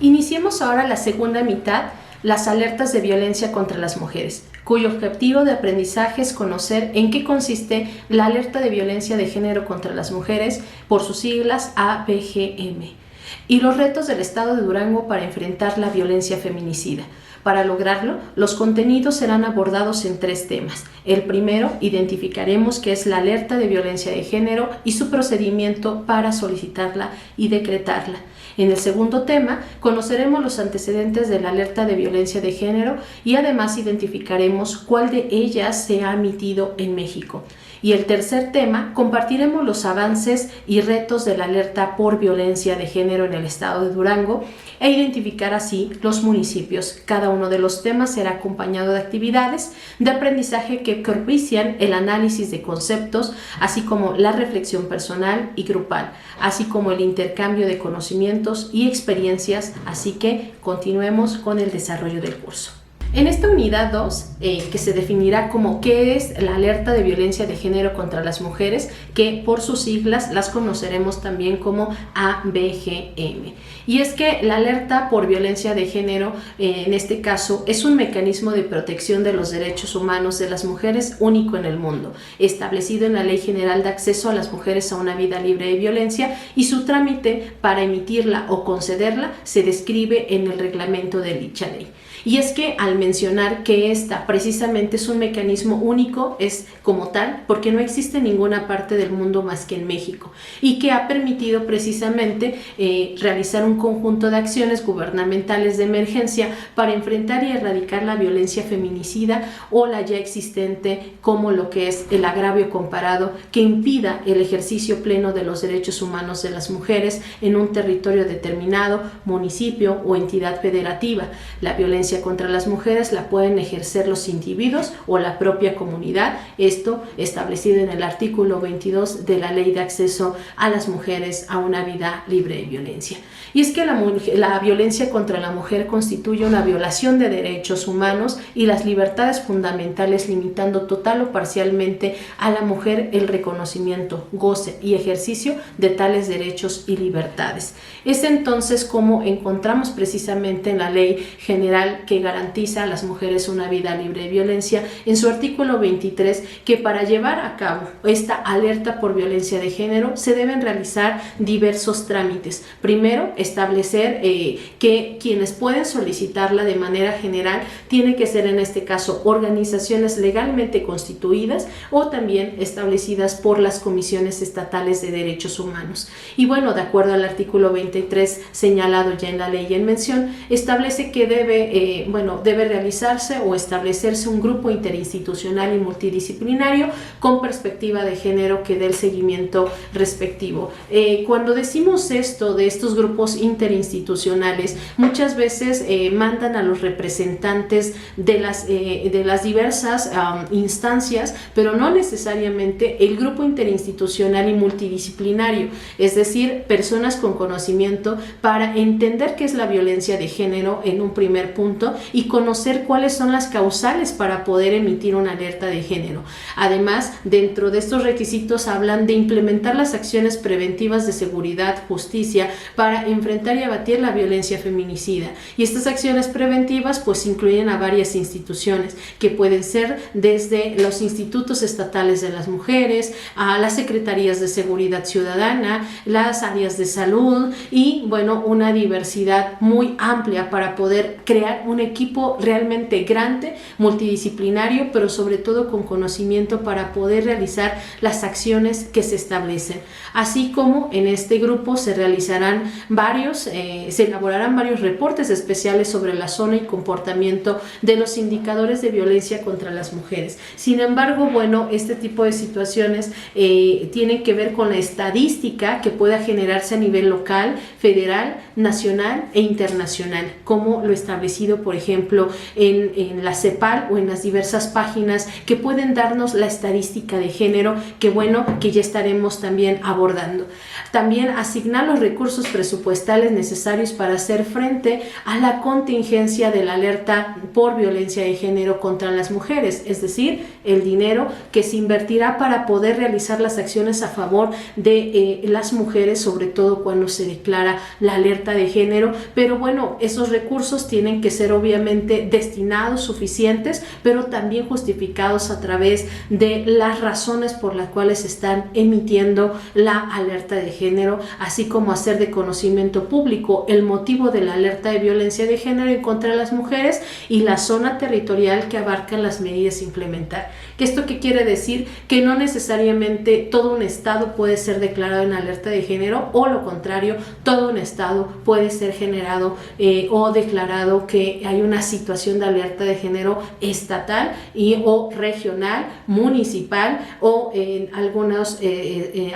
Iniciemos ahora la segunda mitad, las alertas de violencia contra las mujeres, cuyo objetivo de aprendizaje es conocer en qué consiste la alerta de violencia de género contra las mujeres, por sus siglas ABGM, y los retos del Estado de Durango para enfrentar la violencia feminicida. Para lograrlo, los contenidos serán abordados en 3 temas. El primero, identificaremos qué es la alerta de violencia de género y su procedimiento para solicitarla y decretarla. En el segundo tema, conoceremos los antecedentes de la alerta de violencia de género y además identificaremos cuál de ellas se ha emitido en México. Y el tercer tema, compartiremos los avances y retos de la alerta por violencia de género en el estado de Durango e identificar así los municipios. Cada uno de los temas será acompañado de actividades de aprendizaje que propician el análisis de conceptos, así como la reflexión personal y grupal, así como el intercambio de conocimientos y experiencias. Así que continuemos con el desarrollo del curso. En esta unidad 2, que se definirá como qué es la alerta de violencia de género contra las mujeres, que por sus siglas las conoceremos también como ABGM. Y es que la alerta por violencia de género, en este caso, es un mecanismo de protección de los derechos humanos de las mujeres único en el mundo, establecido en la Ley General de Acceso a las Mujeres a una Vida Libre de Violencia, y su trámite para emitirla o concederla se describe en el reglamento de dicha ley. Y es que al mencionar que esta precisamente es un mecanismo único, es como tal, porque no existe en ninguna parte del mundo más que en México, y que ha permitido precisamente realizar un conjunto de acciones gubernamentales de emergencia para enfrentar y erradicar la violencia feminicida o la ya existente, como lo que es el agravio comparado, que impida el ejercicio pleno de los derechos humanos de las mujeres en un territorio determinado, municipio o entidad federativa. La violencia contra las mujeres la pueden ejercer los individuos o la propia comunidad, esto establecido en el artículo 22 de la Ley de Acceso a las Mujeres a una Vida Libre de Violencia. Y es que la violencia contra la mujer constituye una violación de derechos humanos y las libertades fundamentales, limitando total o parcialmente a la mujer el reconocimiento, goce y ejercicio de tales derechos y libertades. Es entonces como encontramos precisamente en la Ley General que garantiza a las mujeres una vida libre de violencia, en su artículo 23, que para llevar a cabo esta alerta por violencia de género se deben realizar diversos trámites. Primero, establecer que quienes pueden solicitarla de manera general tienen que ser en este caso organizaciones legalmente constituidas o también establecidas por las comisiones estatales de derechos humanos. Y bueno, de acuerdo al artículo 23 señalado ya en la ley en mención, establece que debe realizarse o establecerse un grupo interinstitucional y multidisciplinario con perspectiva de género que dé el seguimiento respectivo. Cuando decimos esto de estos grupos interinstitucionales, muchas veces mandan a los representantes de las diversas instancias, pero no necesariamente el grupo interinstitucional y multidisciplinario, es decir, personas con conocimiento para entender qué es la violencia de género en un primer punto y conocer cuáles son las causales para poder emitir una alerta de género. Además, dentro de estos requisitos hablan de implementar las acciones preventivas de seguridad, justicia, para enfrentar y abatir la violencia feminicida. Y estas acciones preventivas pues incluyen a varias instituciones, que pueden ser desde los institutos estatales de las mujeres, a las secretarías de seguridad ciudadana, las áreas de salud y bueno, una diversidad muy amplia para poder crear un equipo realmente grande, multidisciplinario, pero sobre todo con conocimiento para poder realizar las acciones que se establecen. Así como en este grupo se elaborarán varios reportes especiales sobre la zona y comportamiento de los indicadores de violencia contra las mujeres. Sin embargo, bueno, este tipo de situaciones tienen que ver con la estadística que pueda generarse a nivel local, federal, nacional e internacional, como lo establecido establecido, por ejemplo, en la CEPAL o en las diversas páginas que pueden darnos la estadística de género, que bueno, que ya estaremos también abordando. También asignar los recursos presupuestales necesarios para hacer frente a la contingencia de la alerta por violencia de género contra las mujeres, es decir, el dinero que se invertirá para poder realizar las acciones a favor de las mujeres, sobre todo cuando se declara la alerta de género. Pero bueno, esos recursos tienen que ser obviamente destinados, suficientes, pero también justificados a través de las razones por las cuales están emitiendo la alerta de género, así como hacer de conocimiento público el motivo de la alerta de violencia de género en contra de las mujeres y la zona territorial que abarcan las medidas a implementar. ¿Esto qué quiere decir? Que no necesariamente todo un estado puede ser declarado en alerta de género, o lo contrario, todo un estado puede ser generado o declarado que hay una situación de alerta de género estatal o regional, municipal o en algunas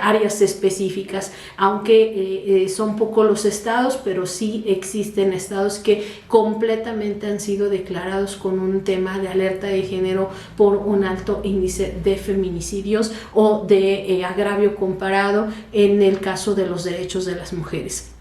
áreas específicas, aunque son pocos los estados, pero sí existen estados que completamente han sido declarados con un tema de alerta de género por un alto índice de feminicidios o de agravio comparado en el caso de los derechos de las mujeres.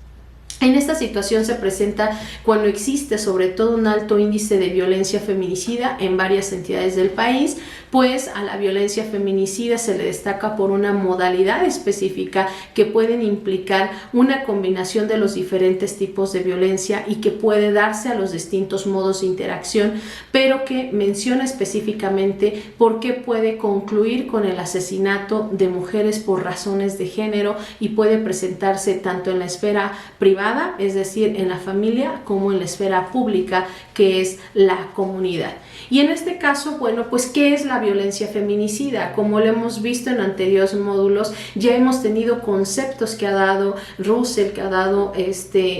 En esta situación se presenta cuando existe sobre todo un alto índice de violencia feminicida en varias entidades del país, pues a la violencia feminicida se le destaca por una modalidad específica que pueden implicar una combinación de los diferentes tipos de violencia y que puede darse a los distintos modos de interacción, pero que menciona específicamente por qué puede concluir con el asesinato de mujeres por razones de género y puede presentarse tanto en la esfera privada, es decir, en la familia, como en la esfera pública, que es la comunidad. Y en este caso, bueno, pues ¿qué es la violencia feminicida? Como lo hemos visto en anteriores módulos, ya hemos tenido conceptos que ha dado Russell, que ha dado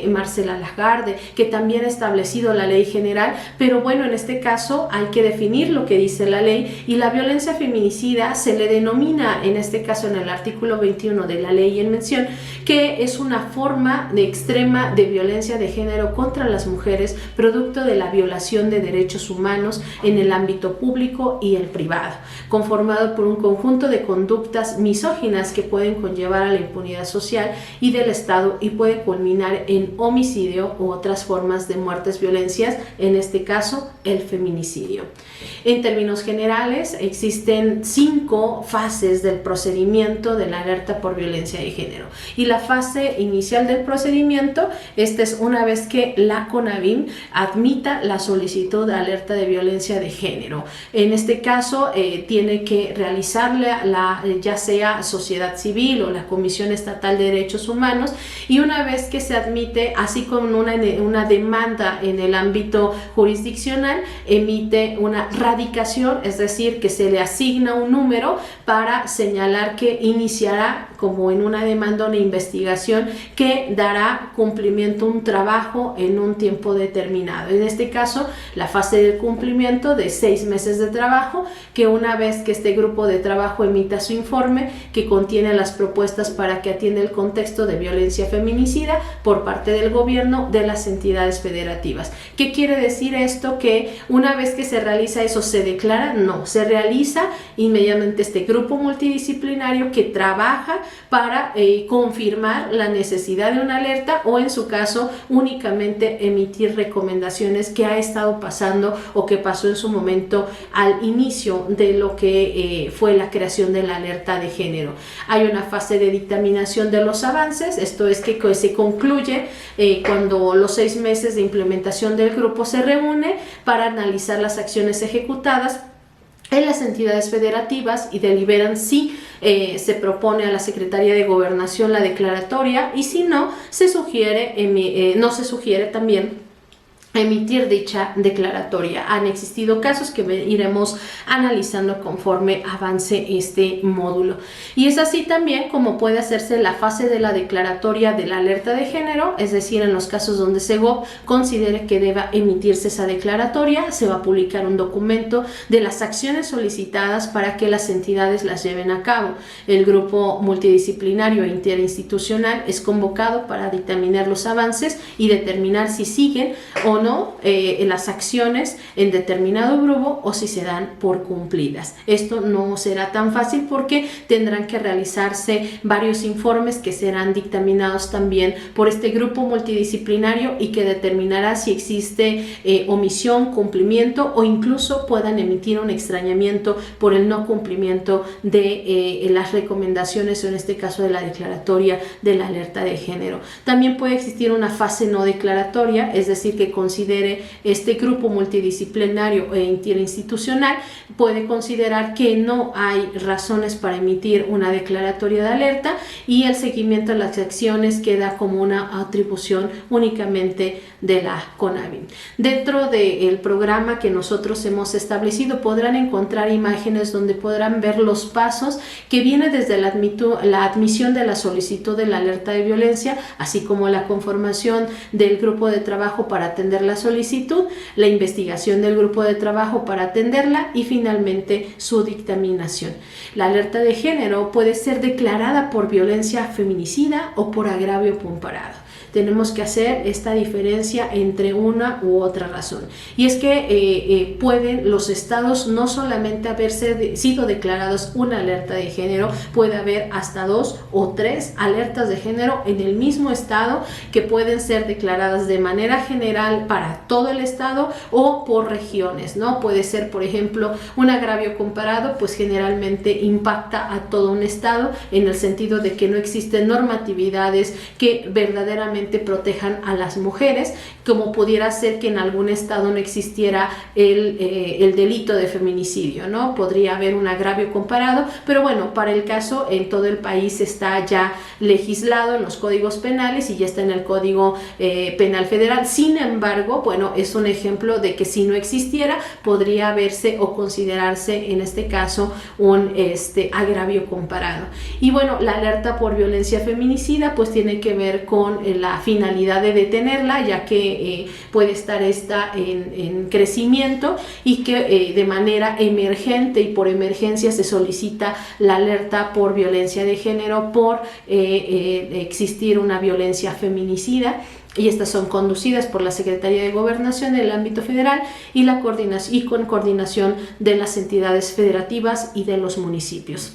Marcela Lagarde, que también ha establecido la ley general, pero bueno, en este caso hay que definir lo que dice la ley, y la violencia feminicida se le denomina, en este caso en el artículo 21 de la ley en mención, que es una forma de extrema de violencia de género contra las mujeres, producto de la violación de derechos humanos en el ámbito público y el privado, conformado por un conjunto de conductas misóginas que pueden conllevar a la impunidad social y del Estado y puede culminar en homicidio u otras formas de muertes, violencias, en este caso el feminicidio. En términos generales, existen 5 fases del procedimiento de la alerta por violencia de género, y la fase inicial del procedimiento, esta es una vez que la CONAVIM admita la solicitud de alerta de violencia de género. En este caso tiene que realizarla ya sea sociedad civil o la Comisión Estatal de Derechos Humanos, y una vez que se admite, así como una demanda en el ámbito jurisdiccional, emite una radicación, es decir, que se le asigna un número para señalar que iniciará, como en una demanda, una investigación que dará cumplimiento a un trabajo en un tiempo determinado. En este caso, la fase del cumplimiento de 6 meses de trabajo, que una vez que este grupo de trabajo emita su informe, que contiene las propuestas para que atienda el contexto de violencia feminicida por parte del gobierno, de las entidades federativas. ¿Qué quiere decir esto? Que una vez que se realiza eso, ¿se declara? No, se realiza inmediatamente este grupo multidisciplinario que trabaja para confirmar la necesidad de una alerta, o en su caso únicamente emitir recomendaciones, que ha estado pasando o que pasó en su momento al inicio de lo que fue la creación de la alerta de género. Hay una fase de dictaminación de los avances, esto es que se concluye cuando los 6 meses de implementación del grupo se reúne para analizar las acciones ejecutadas en las entidades federativas y deliberan si se propone a la Secretaría de Gobernación la declaratoria, y si no, no se sugiere también emitir dicha declaratoria. Han existido casos que iremos analizando conforme avance este módulo, y es así también como puede hacerse la fase de la declaratoria de la alerta de género, es decir, en los casos donde SEGOV considere que deba emitirse esa declaratoria, se va a publicar un documento de las acciones solicitadas para que las entidades las lleven a cabo. El grupo multidisciplinario e interinstitucional es convocado para dictaminar los avances y determinar si siguen o o no las acciones en determinado grupo o si se dan por cumplidas. Esto no será tan fácil porque tendrán que realizarse varios informes que serán dictaminados también por este grupo multidisciplinario y que determinará si existe omisión, cumplimiento o incluso puedan emitir un extrañamiento por el no cumplimiento de las recomendaciones o en este caso de la declaratoria de la alerta de género. También puede existir una fase no declaratoria, es decir, que considere este grupo multidisciplinario e interinstitucional, puede considerar que no hay razones para emitir una declaratoria de alerta y el seguimiento de las acciones queda como una atribución únicamente de la CONAVIM. Dentro del programa que nosotros hemos establecido podrán encontrar imágenes donde podrán ver los pasos que viene desde la admisión de la solicitud de la alerta de violencia, así como la conformación del grupo de trabajo para atender la solicitud, la investigación del grupo de trabajo para atenderla y finalmente su dictaminación. La alerta de género puede ser declarada por violencia feminicida o por agravio comparado. Tenemos que hacer esta diferencia entre una u otra razón. Y es que pueden los estados no solamente haberse sido declarados una alerta de género, puede haber hasta 2 o 3 alertas de género en el mismo estado que pueden ser declaradas de manera general para todo el estado o por regiones, ¿no? Puede ser, por ejemplo, un agravio comparado, pues generalmente impacta a todo un estado en el sentido de que no existen normatividades que verdaderamente protejan a las mujeres, como pudiera ser que en algún estado no existiera el delito de feminicidio, ¿no? Podría haber un agravio comparado, pero bueno, para el caso en todo el país está ya legislado en los códigos penales y ya está en el Código Penal Federal. Sin embargo, bueno, es un ejemplo de que si no existiera, podría verse o considerarse en este caso un agravio comparado. Y bueno, la alerta por violencia feminicida pues tiene que ver con la finalidad de detenerla, ya que puede estar esta en crecimiento y que de manera emergente y por emergencia se solicita la alerta por violencia de género por existir una violencia feminicida. Y estas son conducidas por la Secretaría de Gobernación en el ámbito federal y con coordinación de las entidades federativas y de los municipios.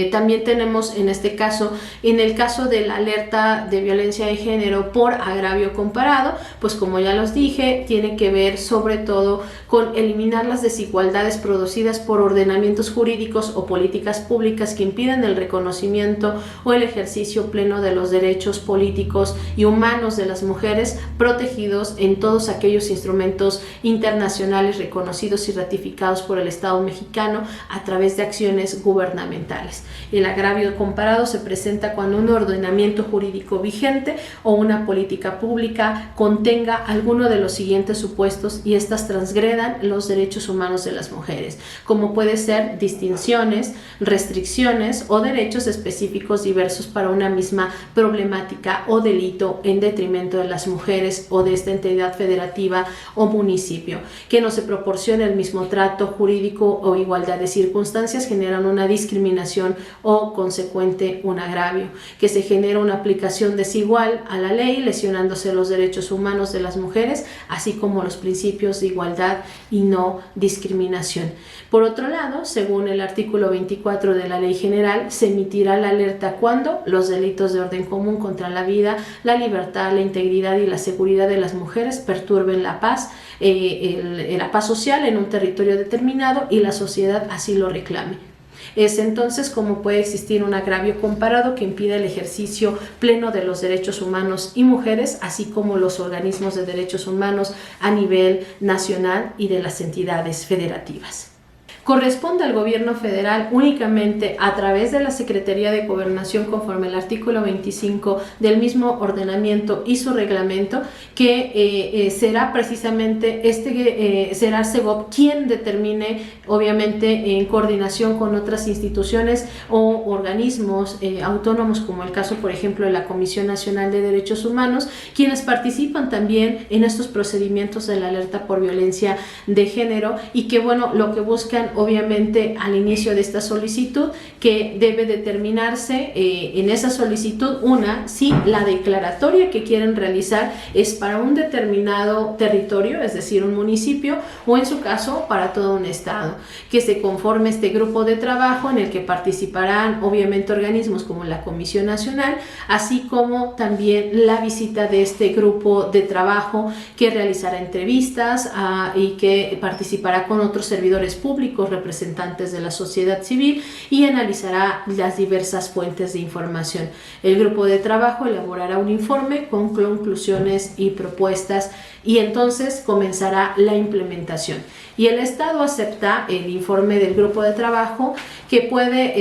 También tenemos en este caso, en el caso de la alerta de violencia de género por agravio comparado, pues como ya los dije, tiene que ver sobre todo con eliminar las desigualdades producidas por ordenamientos jurídicos o políticas públicas que impiden el reconocimiento o el ejercicio pleno de los derechos políticos y humanos de las mujeres protegidos en todos aquellos instrumentos internacionales reconocidos y ratificados por el Estado mexicano a través de acciones gubernamentales. El agravio comparado se presenta cuando un ordenamiento jurídico vigente o una política pública contenga alguno de los siguientes supuestos y éstas transgredan los derechos humanos de las mujeres, como puede ser distinciones, restricciones o derechos específicos diversos para una misma problemática o delito en detrimento de las mujeres o de esta entidad federativa o municipio, que no se proporcione el mismo trato jurídico o igualdad de circunstancias generan una discriminación o consecuente un agravio, que se genera una aplicación desigual a la ley, lesionándose los derechos humanos de las mujeres, así como los principios de igualdad y no discriminación. Por otro lado, según el artículo 24 de la Ley General, se emitirá la alerta cuando los delitos de orden común contra la vida, la libertad, la integridad y la seguridad de las mujeres perturben la paz, la paz social en un territorio determinado y la sociedad así lo reclame. Es entonces como puede existir un agravio comparado que impide el ejercicio pleno de los derechos humanos y mujeres, así como los organismos de derechos humanos a nivel nacional y de las entidades federativas. Corresponde al gobierno federal únicamente a través de la Secretaría de Gobernación conforme al artículo 25 del mismo ordenamiento y su reglamento que será precisamente será Segov quien determine, obviamente en coordinación con otras instituciones o organismos autónomos, como el caso por ejemplo de la Comisión Nacional de Derechos Humanos, quienes participan también en estos procedimientos de la alerta por violencia de género y que bueno, lo que buscan obviamente al inicio de esta solicitud que debe determinarse en esa solicitud, si la declaratoria que quieren realizar es para un determinado territorio, es decir, un municipio, o en su caso para todo un estado, que se conforme este grupo de trabajo en el que participarán obviamente organismos como la Comisión Nacional, así como también la visita de este grupo de trabajo que realizará entrevistas y que participará con otros servidores públicos, representantes de la sociedad civil, y analizará las diversas fuentes de información. El grupo de trabajo elaborará un informe con conclusiones y propuestas y entonces comenzará la implementación. Y el Estado acepta el informe del grupo de trabajo, que puede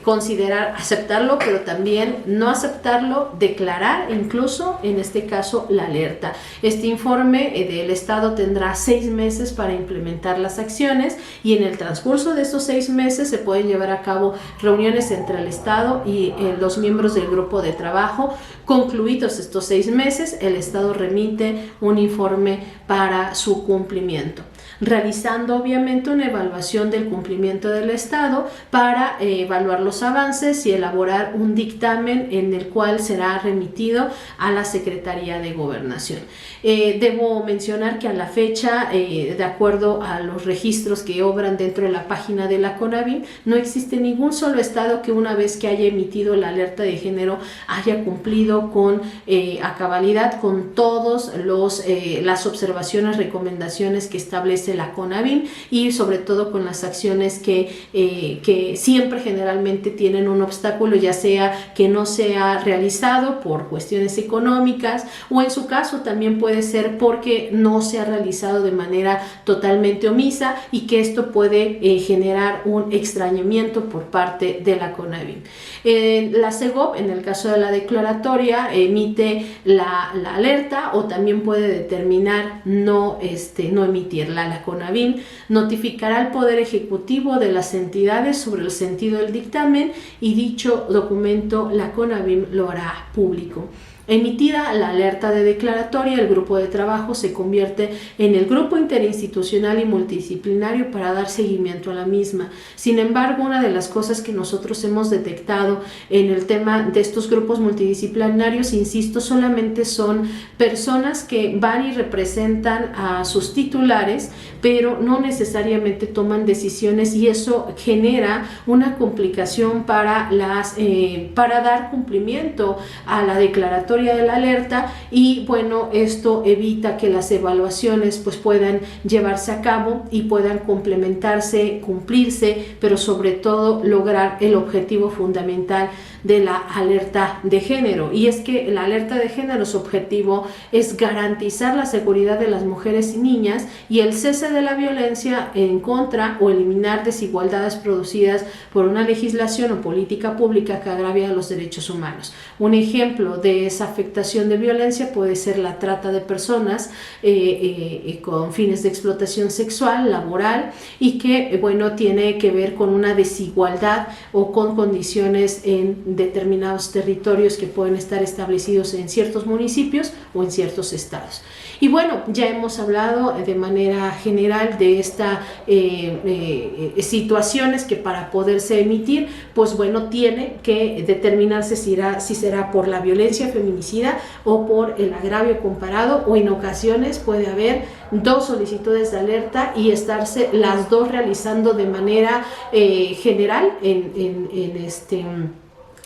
considerar aceptarlo, pero también no aceptarlo, declarar incluso en este caso la alerta. Este informe del Estado tendrá 6 meses para implementar las acciones, y en el transcurso de estos 6 meses se pueden llevar a cabo reuniones entre el Estado y los miembros del grupo de trabajo. Concluidos estos 6 meses, el Estado remite un informe para su cumplimiento, realizando obviamente una evaluación del cumplimiento del Estado para evaluar los avances y elaborar un dictamen en el cual será remitido a la Secretaría de Gobernación. Debo mencionar que a la fecha, de acuerdo a los registros que obran dentro de la página de la CONAVIM, no existe ningún solo estado que una vez que haya emitido la alerta de género haya cumplido a cabalidad con todos las observaciones, recomendaciones que establece la CONAVIM, y sobre todo con las acciones que siempre generalmente tienen un obstáculo, ya sea que no se ha realizado por cuestiones económicas, o en su caso también puede ser porque no se ha realizado de manera totalmente omisa, y que esto puede generar un extrañamiento por parte de la CONAVIM. La CEGOV, en el caso de la declaratoria, emite la alerta, o también puede determinar no emitirla. La CONAVIM notificará al Poder Ejecutivo de las entidades sobre el sentido del dictamen, y dicho documento la CONAVIM lo hará público. Emitida la alerta de declaratoria, el grupo de trabajo se convierte en el grupo interinstitucional y multidisciplinario para dar seguimiento a la misma. Sin embargo, una de las cosas que nosotros hemos detectado en el tema de estos grupos multidisciplinarios, insisto, solamente son personas que van y representan a sus titulares, pero no necesariamente toman decisiones, y eso genera una complicación para dar cumplimiento a la declaratoria de la alerta, y bueno, esto evita que las evaluaciones pues puedan llevarse a cabo y puedan complementarse, cumplirse, pero sobre todo lograr el objetivo fundamental de la alerta de género. Y es que la alerta de género, su objetivo es garantizar la seguridad de las mujeres y niñas y el cese de la violencia en contra, o eliminar desigualdades producidas por una legislación o política pública que agravia los derechos humanos. Un ejemplo de esa afectación de violencia puede ser la trata de personas con fines de explotación sexual, laboral, y que bueno, tiene que ver con una desigualdad o con condiciones en determinados territorios que pueden estar establecidos en ciertos municipios o en ciertos estados. Y bueno, ya hemos hablado de manera general de estas situaciones que para poderse emitir, pues bueno, tiene que determinarse si será por la violencia feminicida o por el agravio comparado, o en ocasiones puede haber 2 solicitudes de alerta y estarse las 2 realizando de manera general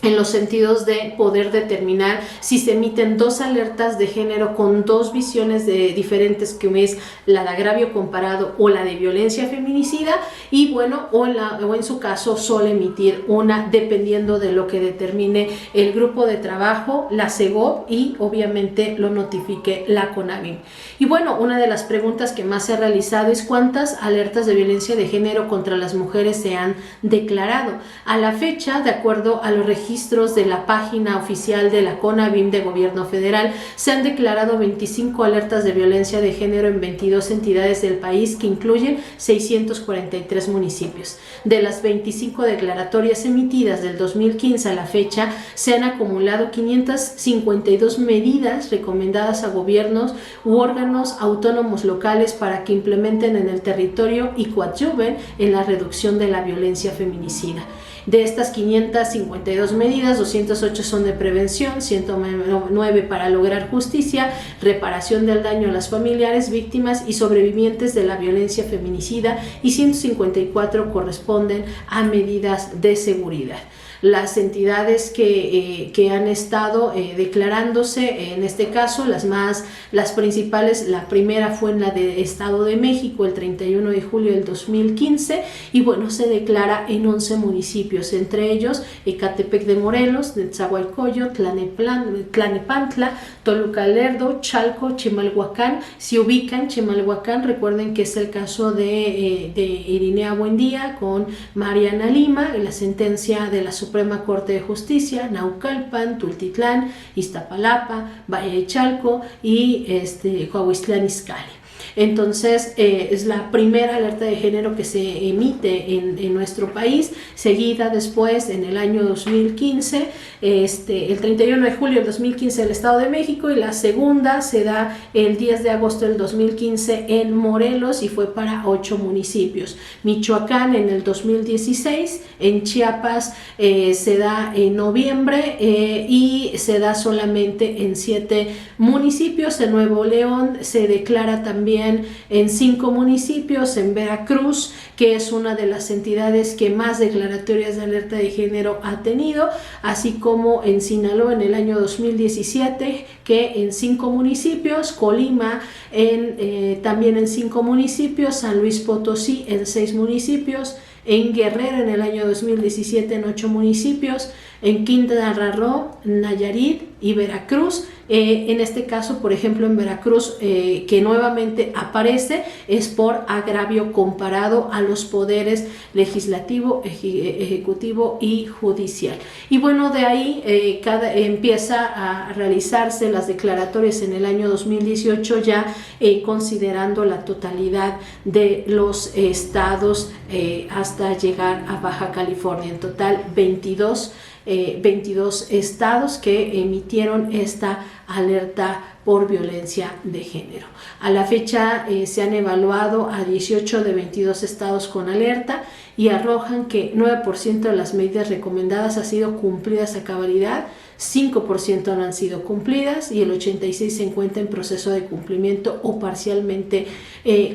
en los sentidos de poder determinar si se emiten 2 alertas de género con 2 visiones diferentes, que es la de agravio comparado o la de violencia feminicida, y bueno, o en su caso solo emitir una, dependiendo de lo que determine el grupo de trabajo, la CEGOV, y obviamente lo notifique la CONAVIM. Y bueno, una de las preguntas que más se ha realizado es cuántas alertas de violencia de género contra las mujeres se han declarado. A la fecha, de acuerdo a los registros registros de la página oficial de la CONAVIM de Gobierno Federal, se han declarado 25 alertas de violencia de género en 22 entidades del país, que incluyen 643 municipios. De las 25 declaratorias emitidas del 2015 a la fecha, se han acumulado 552 medidas recomendadas a gobiernos u órganos autónomos locales para que implementen en el territorio y coadyuven en la reducción de la violencia feminicida. De estas 552 medidas, 208 son de prevención, 109 para lograr justicia, reparación del daño a las familiares, víctimas y sobrevivientes de la violencia feminicida, y 154 corresponden a medidas de seguridad. Las entidades que han estado declarándose, en este caso las principales, la primera fue en la de Estado de México el 31 de julio del 2015, y bueno, se declara en 11 municipios, entre ellos Ecatepec de Morelos, Nezahualcóyotl, Tlalnepantla, Toluca Lerdo, Chalco, Chimalhuacán. Si ubican Chimalhuacán, recuerden que es el caso de Irinea Buendía con Mariana Lima, en la sentencia de la Suprema Corte de Justicia, Naucalpan, Tultitlán, Iztapalapa, Valle de Chalco y Coahuistlán Izcalli. Entonces, es la primera alerta de género que se emite en nuestro país, seguida después en el año 2015, el 31 de julio del 2015 el Estado de México, y la segunda se da el 10 de agosto del 2015 en Morelos y fue para 8 municipios. Michoacán en el 2016, en Chiapas se da en noviembre y se da solamente en 7 municipios. En Nuevo León se declara también en 5 municipios, en Veracruz, que es una de las entidades que más declaratorias de alerta de género ha tenido, así como en Sinaloa en el año 2017, que en 5 municipios, Colima también en 5 municipios, San Luis Potosí en 6 municipios, en Guerrero en el año 2017 en 8 municipios, en Quintana Roo, Nayarit y Veracruz. En este caso, por ejemplo, en Veracruz, que nuevamente aparece, es por agravio comparado a los poderes legislativo, ejecutivo y judicial. Y bueno, de ahí empieza a realizarse las declaratorias en el año 2018, ya considerando la totalidad de los estados hasta llegar a Baja California. En total, 22 estados que emitieron esta alerta por violencia de género. A la fecha se han evaluado a 18 de 22 estados con alerta y arrojan que 9% de las medidas recomendadas han sido cumplidas a cabalidad, 5% no han sido cumplidas y el 86% se encuentra en proceso de cumplimiento o parcialmente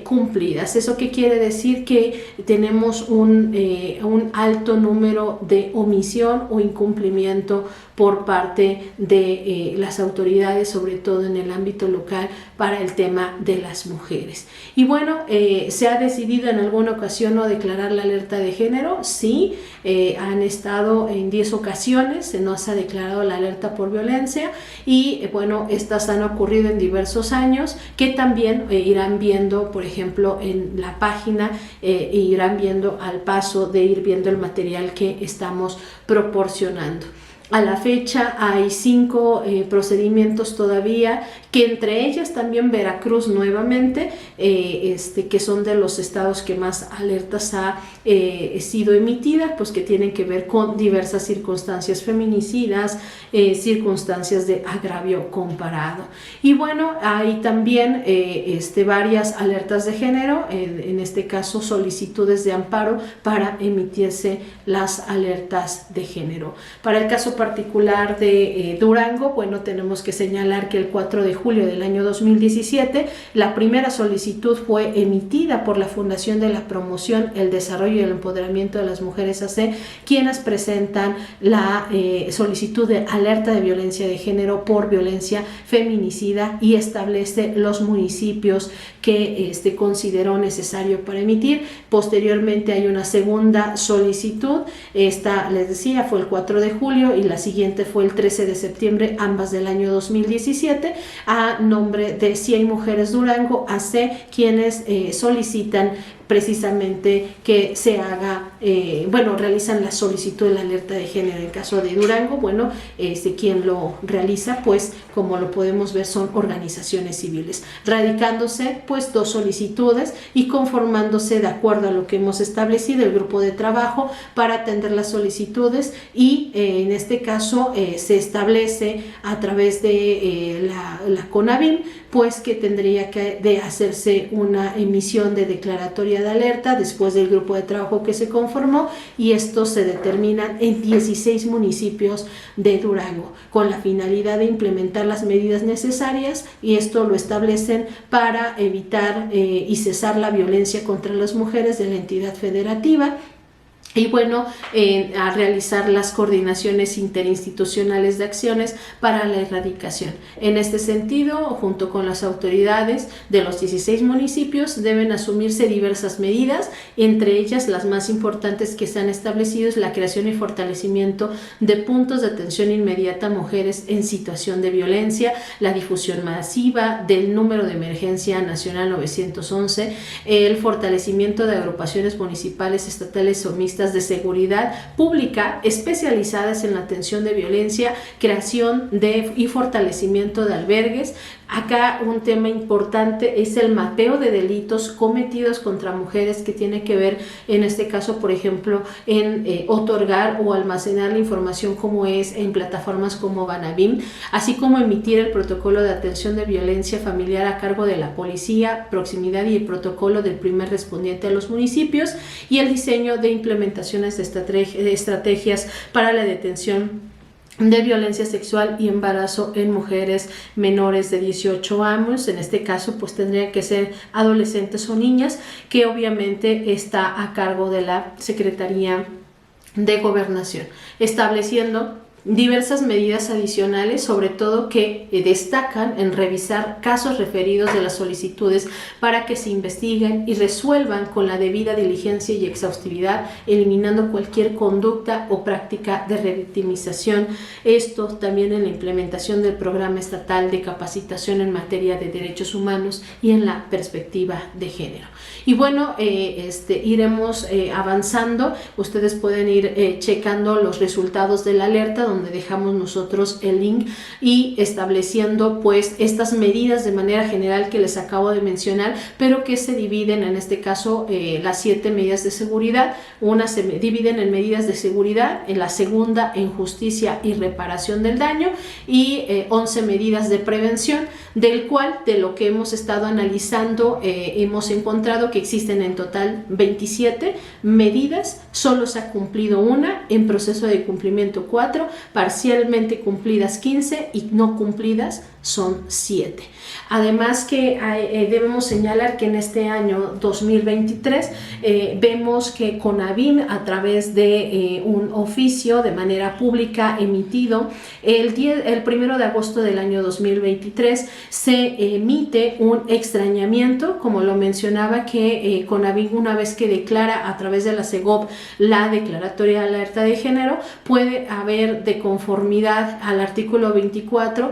cumplidas. ¿Eso qué quiere decir? Que tenemos un alto número de omisión o incumplimiento por parte de las autoridades, sobre todo en el ámbito local, para el tema de las mujeres. Y bueno, ¿se ha decidido en alguna ocasión no declarar la alerta de género? Sí, han estado en 10 ocasiones, se nos ha declarado la alerta por violencia y bueno, estas han ocurrido en diversos años, que también irán viendo, por ejemplo, en la página, irán viendo al paso de ir viendo el material que estamos proporcionando. A la fecha hay 5 procedimientos todavía, que entre ellas también Veracruz nuevamente, que son de los estados que más alertas ha sido emitida, pues que tienen que ver con diversas circunstancias feminicidas, circunstancias de agravio comparado. Y bueno, hay también varias alertas de género, en este caso solicitudes de amparo para emitirse las alertas de género. Para el caso particular de Durango, bueno, tenemos que señalar que el 4 de julio del año 2017 la primera solicitud fue emitida por la Fundación de la Promoción, el Desarrollo y el Empoderamiento de las Mujeres AC, quienes presentan la solicitud de alerta de violencia de género por violencia feminicida y establece los municipios que consideró necesario para emitir. Posteriormente hay una segunda solicitud, esta les decía fue el 4 de julio y la siguiente fue el 13 de septiembre, ambas del año 2017, a nombre de Si Hay Mujeres Durango AC, quienes solicitan precisamente que se haga, realizan la solicitud de la alerta de género. En el caso de Durango, quien lo realiza, pues como lo podemos ver, son organizaciones civiles, radicándose pues 2 solicitudes y conformándose de acuerdo a lo que hemos establecido el grupo de trabajo para atender las solicitudes y en este caso se establece a través de la CONAVIM pues que tendría que de hacerse una emisión de declaratoria de alerta después del grupo de trabajo que se conformó, y estos se determinan en 16 municipios de Durango con la finalidad de implementar las medidas necesarias, y esto lo establecen para evitar y cesar la violencia contra las mujeres de la entidad federativa. Y a realizar las coordinaciones interinstitucionales de acciones para la erradicación. En este sentido, junto con las autoridades de los 16 municipios, deben asumirse diversas medidas, entre ellas las más importantes que se han establecido es la creación y fortalecimiento de puntos de atención inmediata a mujeres en situación de violencia, la difusión masiva del número de emergencia nacional 911, el fortalecimiento de agrupaciones municipales, estatales o mixtas de seguridad pública especializadas en la atención de violencia, creación y fortalecimiento de albergues. Acá un tema importante es el mapeo de delitos cometidos contra mujeres, que tiene que ver en este caso, por ejemplo, en otorgar o almacenar la información como es en plataformas como Banabim, así como emitir el protocolo de atención de violencia familiar a cargo de la policía, proximidad y el protocolo del primer respondiente a los municipios, y el diseño de implementaciones de estrategias para la detención de violencia sexual y embarazo en mujeres menores de 18 años. En este caso pues tendrían que ser adolescentes o niñas, que obviamente está a cargo de la Secretaría de Gobernación, estableciendo diversas medidas adicionales, sobre todo que destacan en revisar casos referidos de las solicitudes para que se investiguen y resuelvan con la debida diligencia y exhaustividad, eliminando cualquier conducta o práctica de revictimización. Esto también en la implementación del programa estatal de capacitación en materia de derechos humanos y en la perspectiva de género. Y iremos avanzando. Ustedes pueden ir checando los resultados de la alerta, donde dejamos nosotros el link, y estableciendo pues estas medidas de manera general que les acabo de mencionar, pero que se dividen en este caso las 7 medidas de seguridad. Una se dividen en medidas de seguridad, en la segunda en justicia y reparación del daño, y 11 medidas de prevención, del cual de lo que hemos estado analizando hemos encontrado que existen en total 27 medidas, solo se ha cumplido una, en proceso de cumplimiento 4, parcialmente cumplidas 15 y no cumplidas son 7. Además que debemos señalar que en este año 2023 vemos que CONAVIM, a través de un oficio de manera pública emitido el 1 de agosto del año 2023, se emite un extrañamiento, como lo mencionaba, que CONAVIM, una vez que declara a través de la CEGOV la declaratoria de alerta de género, puede haber, de conformidad al artículo 24,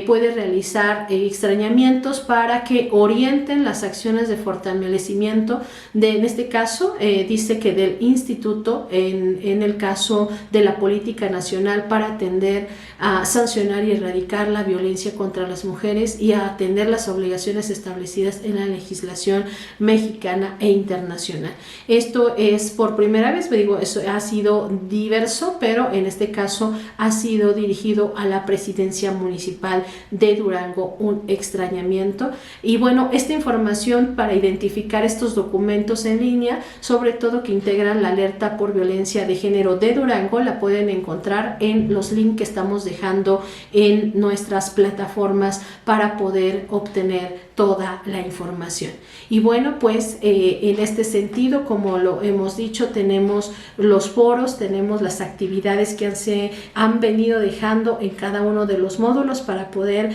puede realizar extrañamientos para que orienten las acciones de fortalecimiento en este caso dice que del instituto, en el caso de la política nacional para atender a sancionar y erradicar la violencia contra las mujeres y a atender las obligaciones establecidas en la legislación mexicana e internacional. Esto es por primera vez, eso ha sido diverso, pero en este caso ha sido dirigido a la presidencia municipal de Durango un extrañamiento. Y esta información para identificar estos documentos en línea, sobre todo que integran la alerta por violencia de género de Durango, la pueden encontrar en los links que estamos dejando en nuestras plataformas para poder obtener toda la información. Y en este sentido, como lo hemos dicho, tenemos los foros, tenemos las actividades que se han venido dejando en cada uno de los módulos para poder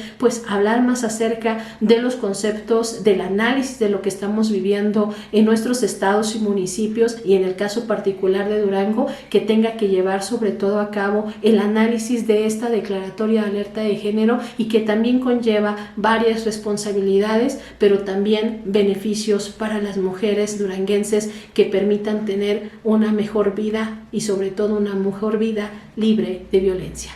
hablar más acerca de los conceptos del análisis de lo que estamos viviendo en nuestros estados y municipios, y en el caso particular de Durango, que tenga que llevar sobre todo a cabo el análisis de esta declaratoria de alerta de género, y que también conlleva varias responsabilidades actividades, pero también beneficios para las mujeres duranguenses que permitan tener una mejor vida y sobre todo una mejor vida libre de violencia.